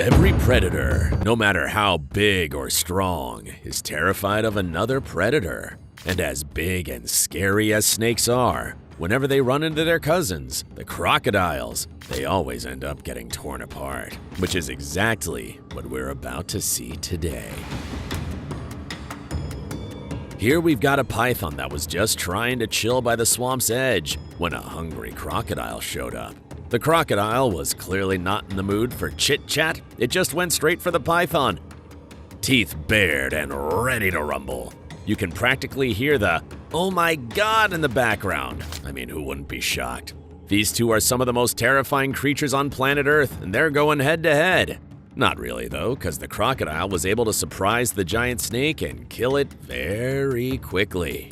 Every predator, no matter how big or strong, is terrified of another predator. And as big and scary as snakes are, whenever they run into their cousins, the crocodiles, they always end up getting torn apart, which is exactly what we're about to see today. Here we've got a python that was just trying to chill by the swamp's edge when a hungry crocodile showed up. The crocodile was clearly not in the mood for chit-chat. It just went straight for the python, teeth bared and ready to rumble. You can practically hear the "oh my god" in the background. I mean, who wouldn't be shocked? These two are some of the most terrifying creatures on planet Earth, and they're going head-to-head. Not really, though, because the crocodile was able to surprise the giant snake and kill it very quickly.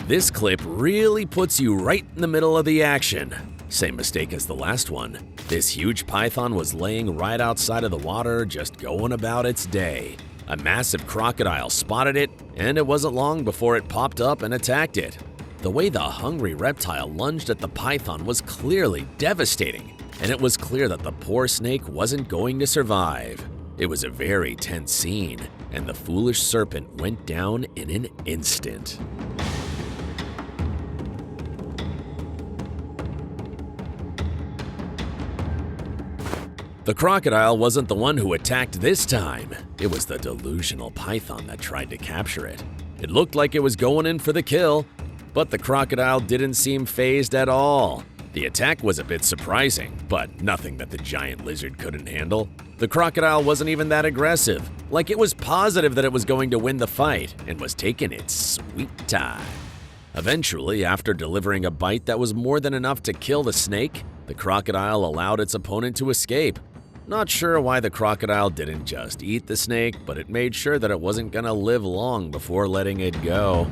This clip really puts you right in the middle of the action. Same mistake as the last one. This huge python was laying right outside of the water, just going about its day. A massive crocodile spotted it, and it wasn't long before it popped up and attacked it. The way the hungry reptile lunged at the python was clearly devastating, and it was clear that the poor snake wasn't going to survive. It was a very tense scene, and the foolish serpent went down in an instant. The crocodile wasn't the one who attacked this time. It was the delusional python that tried to capture it. It looked like it was going in for the kill, but the crocodile didn't seem fazed at all. The attack was a bit surprising, but nothing that the giant lizard couldn't handle. The crocodile wasn't even that aggressive, like it was positive that it was going to win the fight and was taking its sweet time. Eventually, after delivering a bite that was more than enough to kill the snake, the crocodile allowed its opponent to escape. Not sure why the crocodile didn't just eat the snake, but it made sure that it wasn't gonna live long before letting it go.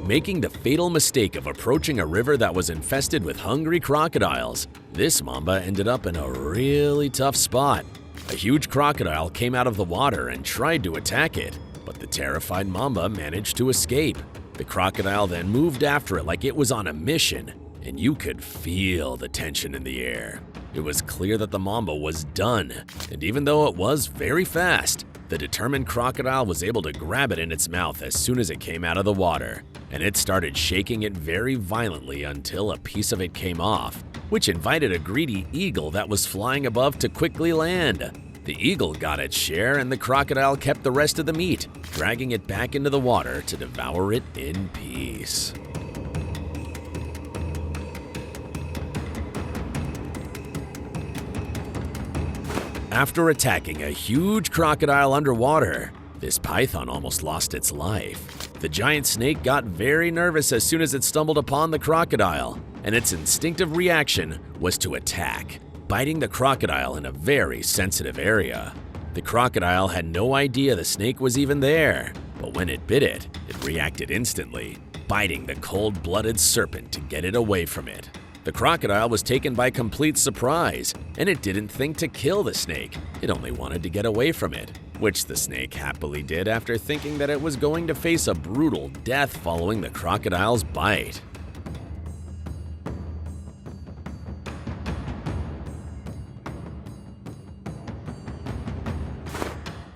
Making the fatal mistake of approaching a river that was infested with hungry crocodiles, this mamba ended up in a really tough spot. A huge crocodile came out of the water and tried to attack it, but the terrified mamba managed to escape. The crocodile then moved after it like it was on a mission, and you could feel the tension in the air. It was clear that the mamba was done, and even though it was very fast, the determined crocodile was able to grab it in its mouth as soon as it came out of the water, and it started shaking it very violently until a piece of it came off, which invited a greedy eagle that was flying above to quickly land. The eagle got its share, and the crocodile kept the rest of the meat, dragging it back into the water to devour it in peace. After attacking a huge crocodile underwater, this python almost lost its life. The giant snake got very nervous as soon as it stumbled upon the crocodile, and its instinctive reaction was to attack, biting the crocodile in a very sensitive area. The crocodile had no idea the snake was even there, but when it bit it, it reacted instantly, biting the cold-blooded serpent to get it away from it. The crocodile was taken by complete surprise, and it didn't think to kill the snake. It only wanted to get away from it, which the snake happily did after thinking that it was going to face a brutal death following the crocodile's bite.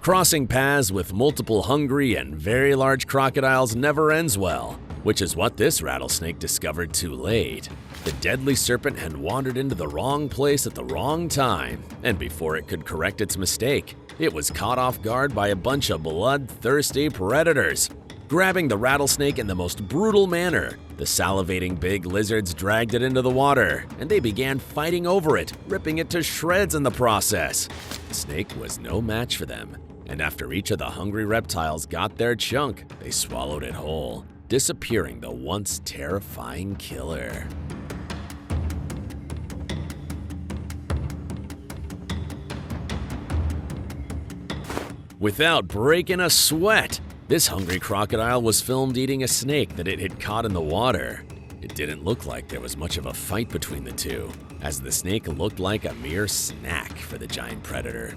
Crossing paths with multiple hungry and very large crocodiles never ends well, which is what this rattlesnake discovered too late. The deadly serpent had wandered into the wrong place at the wrong time, and before it could correct its mistake, it was caught off guard by a bunch of bloodthirsty predators. Grabbing the rattlesnake in the most brutal manner, the salivating big lizards dragged it into the water, and they began fighting over it, ripping it to shreds in the process. The snake was no match for them, and after each of the hungry reptiles got their chunk, they swallowed it whole, disappearing the once terrifying killer. Without breaking a sweat, this hungry crocodile was filmed eating a snake that it had caught in the water. It didn't look like there was much of a fight between the two, as the snake looked like a mere snack for the giant predator.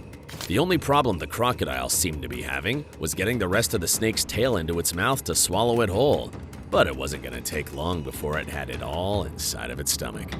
The only problem the crocodile seemed to be having was getting the rest of the snake's tail into its mouth to swallow it whole, but it wasn't going to take long before it had it all inside of its stomach.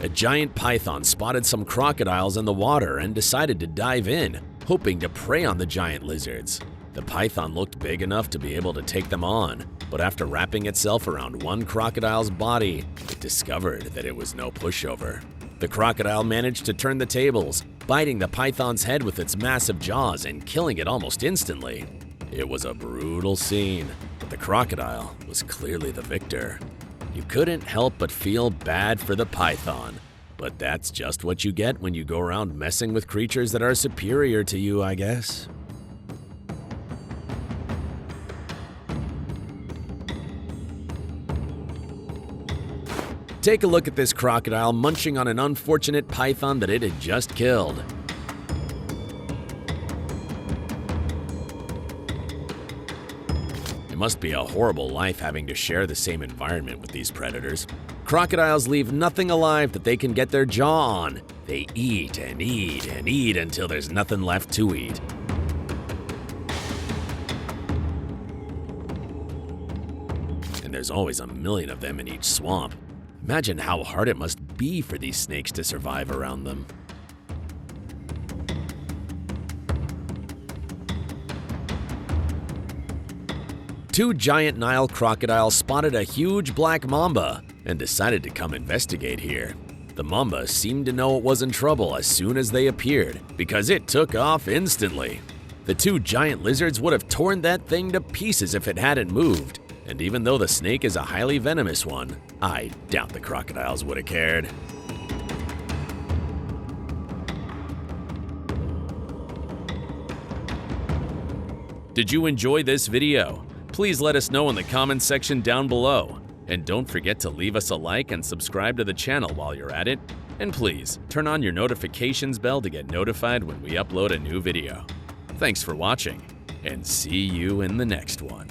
A giant python spotted some crocodiles in the water and decided to dive in, hoping to prey on the giant lizards. The python looked big enough to be able to take them on, but after wrapping itself around one crocodile's body, it discovered that it was no pushover. The crocodile managed to turn the tables, biting the python's head with its massive jaws and killing it almost instantly. It was a brutal scene, but the crocodile was clearly the victor. You couldn't help but feel bad for the python, but that's just what you get when you go around messing with creatures that are superior to you, I guess. Take a look at this crocodile munching on an unfortunate python that it had just killed. It must be a horrible life having to share the same environment with these predators. Crocodiles leave nothing alive that they can get their jaw on. They eat and eat and eat until there's nothing left to eat. And there's always a million of them in each swamp. Imagine how hard it must be for these snakes to survive around them. Two giant Nile crocodiles spotted a huge black mamba and decided to come investigate here. The mamba seemed to know it was in trouble as soon as they appeared because it took off instantly. The two giant lizards would have torn that thing to pieces if it hadn't moved. And even though the snake is a highly venomous one, I doubt the crocodiles would have cared. Did you enjoy this video? Please let us know in the comments section down below. And don't forget to leave us a like and subscribe to the channel while you're at it. And please, turn on your notifications bell to get notified when we upload a new video. Thanks for watching, and see you in the next one.